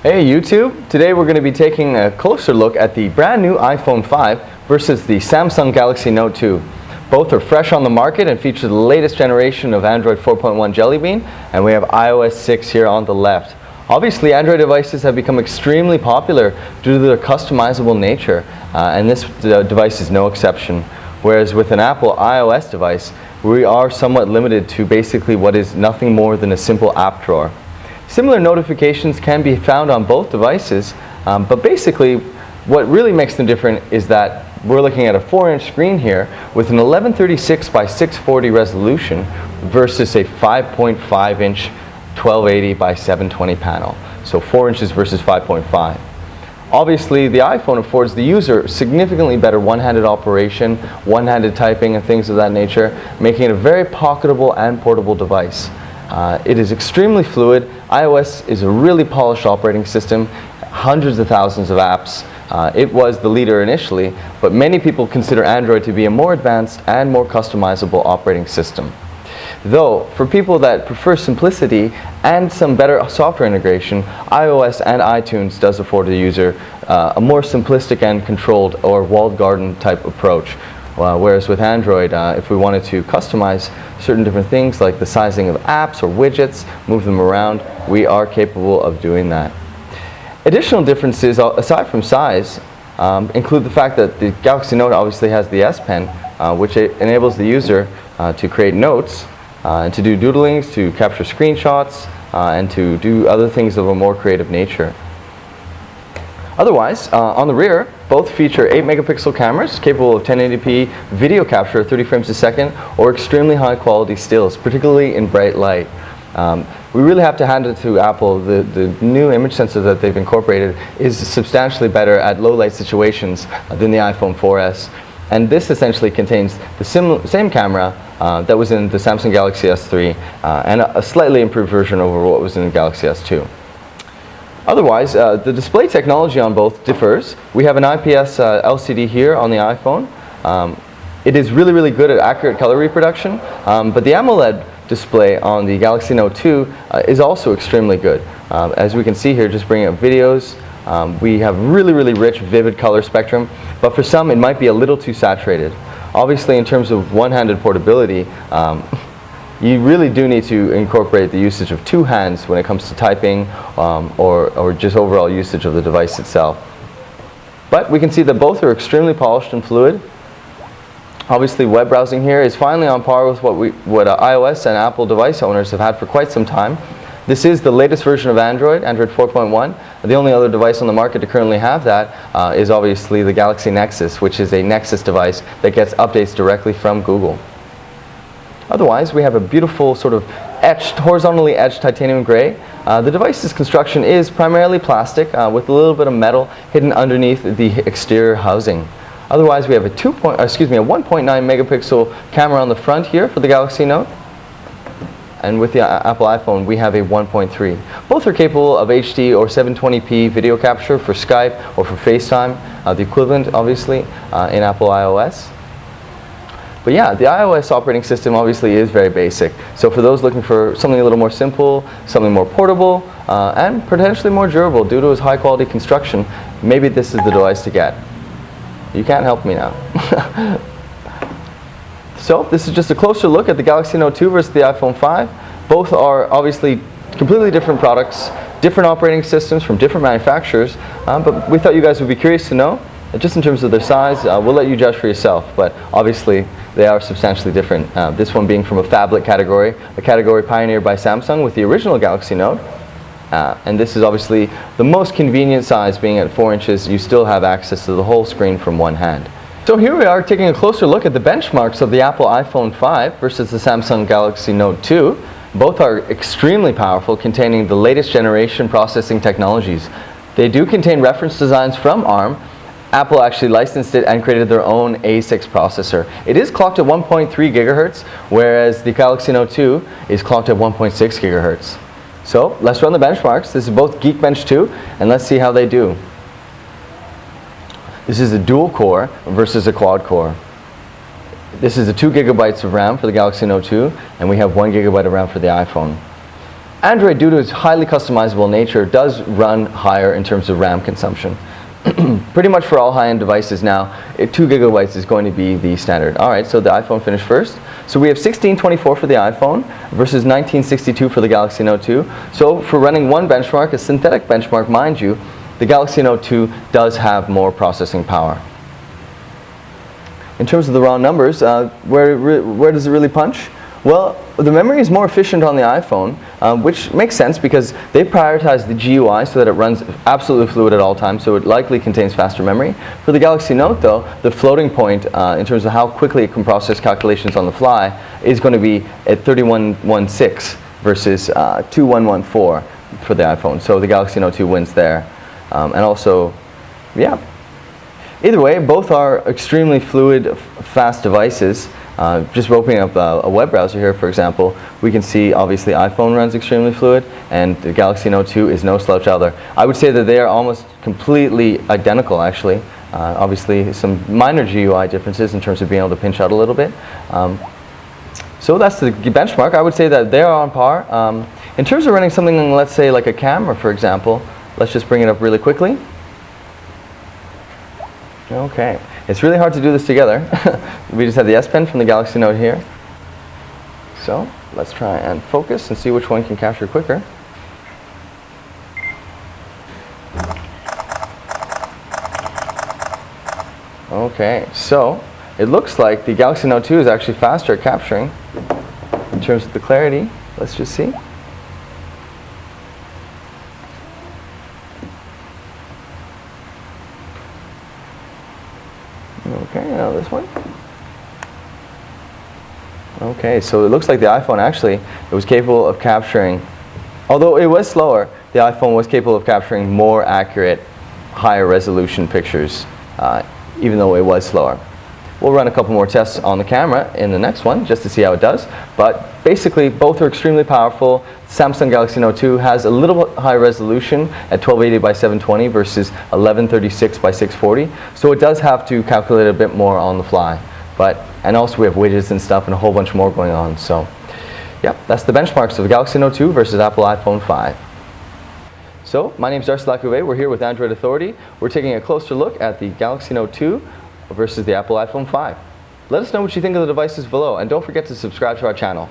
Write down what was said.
Hey YouTube! Today we're going to be taking a closer look at the brand new iPhone 5 versus the Samsung Galaxy Note 2. Both are fresh on the market and feature the latest generation of Android 4.1 Jelly Bean, and we have iOS 6 here on the left. Obviously, Android devices have become extremely popular due to their customizable nature, and this device is no exception. Whereas with an Apple iOS device, we are somewhat limited to basically what is nothing more than a simple app drawer. Similar notifications can be found on both devices, but basically what really makes them different is that we're looking at a 4-inch screen here with an 1136 by 640 resolution versus a 5.5-inch 1280 by 720 panel. So 4 inches versus 5.5. Obviously, the iPhone affords the user significantly better one-handed operation, one-handed typing and things of that nature, making it a very pocketable and portable device. It is extremely fluid. iOS is a really polished operating system, hundreds of thousands of apps. It was the leader initially, but many people consider Android to be a more advanced and more customizable operating system. Though, for people that prefer simplicity and some better software integration, iOS and iTunes does afford the user a more simplistic and controlled or walled garden type approach. Whereas with Android, if we wanted to customize certain different things like the sizing of apps or widgets, move them around, we are capable of doing that. Additional differences, aside from size, include the fact that the Galaxy Note obviously has the S Pen, which enables the user to create notes, and to do doodlings, to capture screenshots, and to do other things of a more creative nature. Otherwise, on the rear, both feature 8-megapixel cameras capable of 1080p video capture at 30 frames a second or extremely high quality stills, particularly in bright light. We really have to hand it to Apple. The new image sensor that they've incorporated is substantially better at low light situations than the iPhone 4S. And this essentially contains the same camera that was in the Samsung Galaxy S3 and a slightly improved version over what was in the Galaxy S2. Otherwise, the display technology on both differs. We have an IPS LCD here on the iPhone. It is really good at accurate color reproduction, but the AMOLED display on the Galaxy Note 2 is also extremely good. As we can see here, just bringing up videos, we have really rich, vivid color spectrum, but for some it might be a little too saturated. Obviously, in terms of one-handed portability, you really do need to incorporate the usage of two hands when it comes to typing or just overall usage of the device itself. But we can see that both are extremely polished and fluid. Obviously, web browsing here is finally on par with what iOS and Apple device owners have had for quite some time. This is the latest version of Android 4.1. The only other device on the market to currently have that is obviously the Galaxy Nexus, which is a Nexus device that gets updates directly from Google. Otherwise, we have a beautiful sort of horizontally etched titanium gray. The device's construction is primarily plastic with a little bit of metal hidden underneath the exterior housing. Otherwise, we have a 1.9 megapixel camera on the front here for the Galaxy Note. And with the Apple iPhone, we have a 1.3. Both are capable of HD or 720p video capture for Skype or for FaceTime, the equivalent, obviously, in Apple iOS. But yeah, the iOS operating system obviously is very basic. So for those looking for something a little more simple, something more portable, and potentially more durable due to its high quality construction, maybe this is the device to get. You can't help me now. So this is just a closer look at the Galaxy Note 2 versus the iPhone 5. Both are obviously completely different products, different operating systems from different manufacturers, but we thought you guys would be curious to know. Just in terms of their size, we'll let you judge for yourself, but obviously they are substantially different. This one being from a phablet category, a category pioneered by Samsung with the original Galaxy Note. And this is obviously the most convenient size, being at 4 inches. You still have access to the whole screen from one hand. So here we are taking a closer look at the benchmarks of the Apple iPhone 5 versus the Samsung Galaxy Note 2. Both are extremely powerful, containing the latest generation processing technologies. They do contain reference designs from ARM. Apple actually licensed it and created their own A6 processor. It is clocked at 1.3 gigahertz, whereas the Galaxy Note 2 is clocked at 1.6 gigahertz. So let's run the benchmarks. This is both Geekbench 2, and let's see how they do. This is a dual core versus a quad core. This is the 2 gigabytes of RAM for the Galaxy Note 2, and we have 1 gigabyte of RAM for the iPhone. Android, due to its highly customizable nature, does run higher in terms of RAM consumption. Pretty much for all high-end devices now, 2 gigabytes is going to be the standard. Alright, so the iPhone finished first. So we have 1624 for the iPhone versus 1962 for the Galaxy Note 2. So for running one benchmark, a synthetic benchmark mind you, the Galaxy Note 2 does have more processing power. In terms of the raw numbers, where does it really punch? Well, the memory is more efficient on the iPhone, which makes sense because they prioritize the GUI so that it runs absolutely fluid at all times, so it likely contains faster memory. For the Galaxy Note though, the floating point in terms of how quickly it can process calculations on the fly is going to be at 3116 versus 2114 for the iPhone. So the Galaxy Note 2 wins there. And also, yeah. Either way, both are extremely fluid, fast devices. Just opening up a web browser here, for example, we can see obviously iPhone runs extremely fluid, and the Galaxy Note 2 is no slouch either. I would say that they are almost completely identical, actually. Obviously, some minor GUI differences in terms of being able to pinch out a little bit. So that's the benchmark. I would say that they are on par. In terms of running something, let's say like a camera, for example, let's just bring it up really quickly. Okay, it's really hard to do this together. We just have the S Pen from the Galaxy Note here. So let's try and focus and see which one can capture quicker. Okay, so it looks like the Galaxy Note 2 is actually faster at capturing in terms of the clarity. Let's just see. Okay, now this one. Okay, so it looks like the iPhone actually, it was capable of capturing, although it was slower, the iPhone was capable of capturing more accurate, higher resolution pictures, even though it was slower. We'll run a couple more tests on the camera in the next one just to see how it does, but basically both are extremely powerful. Samsung Galaxy Note 2 has a little bit high resolution at 1280 by 720 versus 1136 by 640, so it does have to calculate a bit more on the fly. And also we have widgets and stuff and a whole bunch more going on. So, yep, that's the benchmarks of the Galaxy Note 2 versus Apple iPhone 5. So, my name is Darcy Lacouvé. We're here with Android Authority. We're taking a closer look at the Galaxy Note 2 versus the Apple iPhone 5. Let us know what you think of the devices below, and don't forget to subscribe to our channel.